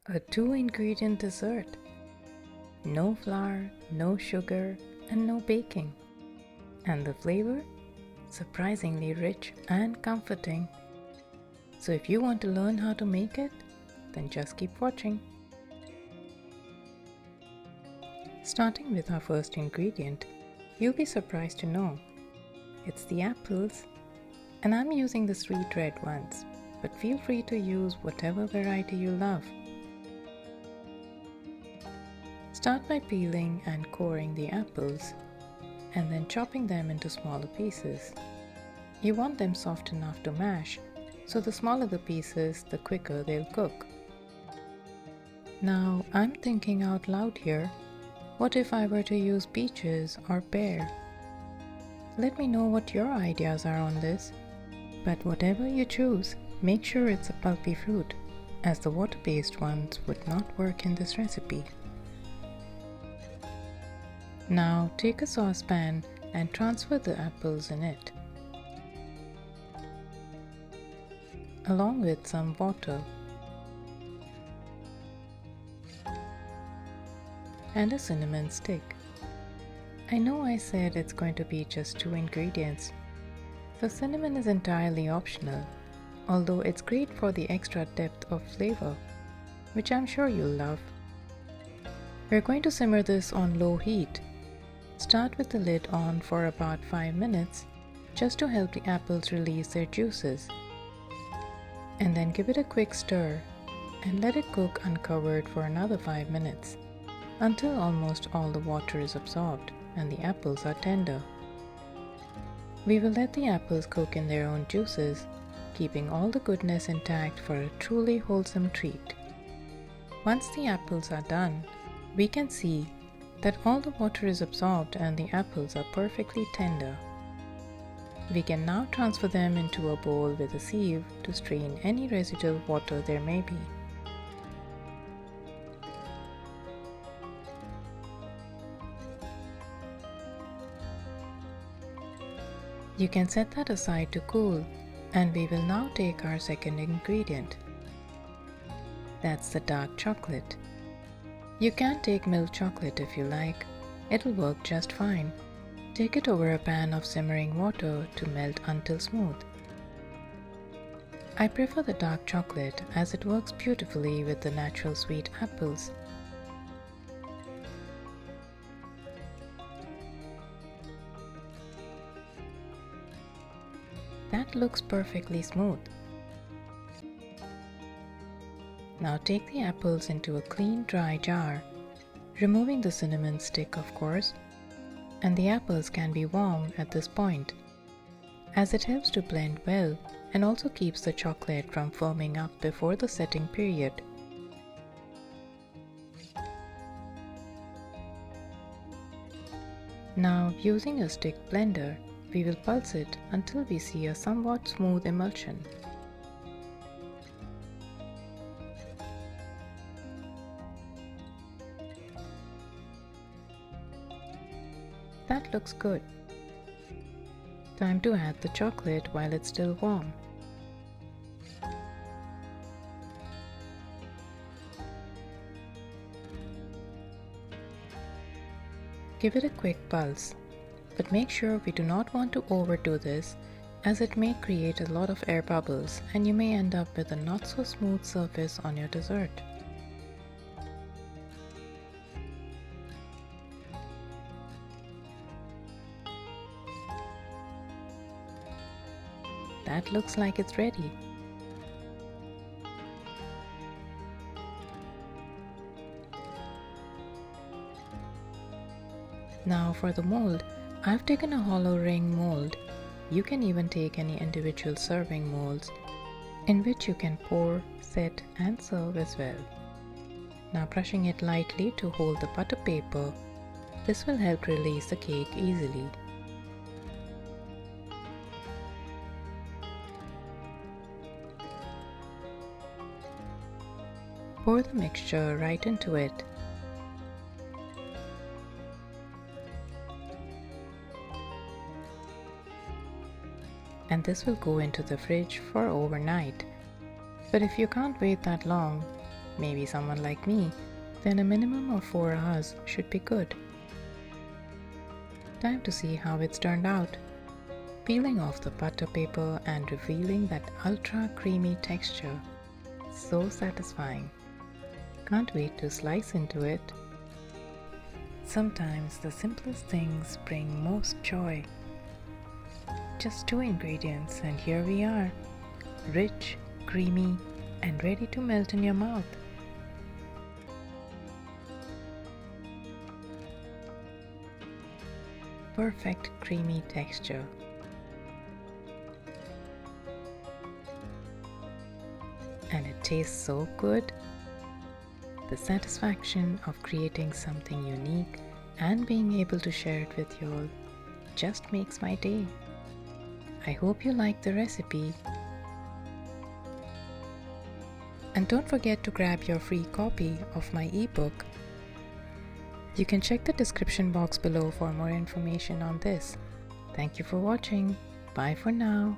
A 2-ingredient dessert. No flour, no sugar, and no baking. And the flavor? Surprisingly rich and comforting. So if you want to learn how to make it, then just keep watching. Starting with our first ingredient, you'll be surprised to know it's the apples. And I'm using the sweet red ones, but feel free to use whatever variety you love. Start by peeling and coring the apples, and then chopping them into smaller pieces. You want them soft enough to mash, so the smaller the pieces, the quicker they'll cook. Now, I'm thinking out loud here. What if I were to use peaches or pear? Let me know what your ideas are on this. But whatever you choose, make sure it's a pulpy fruit, as the water-based ones would not work in this recipe. Now take a saucepan and transfer the apples in it, along with some water and a cinnamon stick. I know I said it's going to be just 2 ingredients, so cinnamon is entirely optional, although it's great for the extra depth of flavor, which I'm sure you'll love. We're going to simmer this on low heat. Start with the lid on for about 5 minutes, just to help the apples release their juices. And then give it a quick stir and let it cook uncovered for another 5 minutes, until almost all the water is absorbed and the apples are tender. We will let the apples cook in their own juices, keeping all the goodness intact for a truly wholesome treat. Once the apples are done, we can see that all the water is absorbed and the apples are perfectly tender. We can now transfer them into a bowl with a sieve to strain any residual water there may be. You can set that aside to cool, and we will now take our second ingredient. That's the dark chocolate. You can take milk chocolate if you like, it'll work just fine. Take it over a pan of simmering water to melt until smooth. I prefer the dark chocolate as it works beautifully with the natural sweet apples. That looks perfectly smooth. Now take the apples into a clean, dry jar, removing the cinnamon stick of course, and the apples can be warm at this point, as it helps to blend well and also keeps the chocolate from foaming up before the setting period. Now, using a stick blender, we will pulse it until we see a somewhat smooth emulsion. That looks good. Time to add the chocolate while it's still warm. Give it a quick pulse, but make sure we do not want to overdo this, as it may create a lot of air bubbles and you may end up with a not so smooth surface on your dessert. That looks like it's ready. Now for the mold, I've taken a hollow ring mold. You can even take any individual serving molds, in which you can pour, set and serve as well. Now brushing it lightly to hold the butter paper, this will help release the cake easily. Pour the mixture right into it. And this will go into the fridge for overnight. But if you can't wait that long, maybe someone like me, then a minimum of 4 hours should be good. Time to see how it's turned out. Peeling off the butter paper and revealing that ultra creamy texture. So satisfying. Can't wait to slice into it. Sometimes the simplest things bring most joy. Just 2 ingredients and here we are. Rich, creamy, and ready to melt in your mouth. Perfect creamy texture. And it tastes so good. The satisfaction of creating something unique and being able to share it with you all just makes my day. I hope you like the recipe. And don't forget to grab your free copy of my ebook. You can check the description box below for more information on this. Thank you for watching. Bye for now.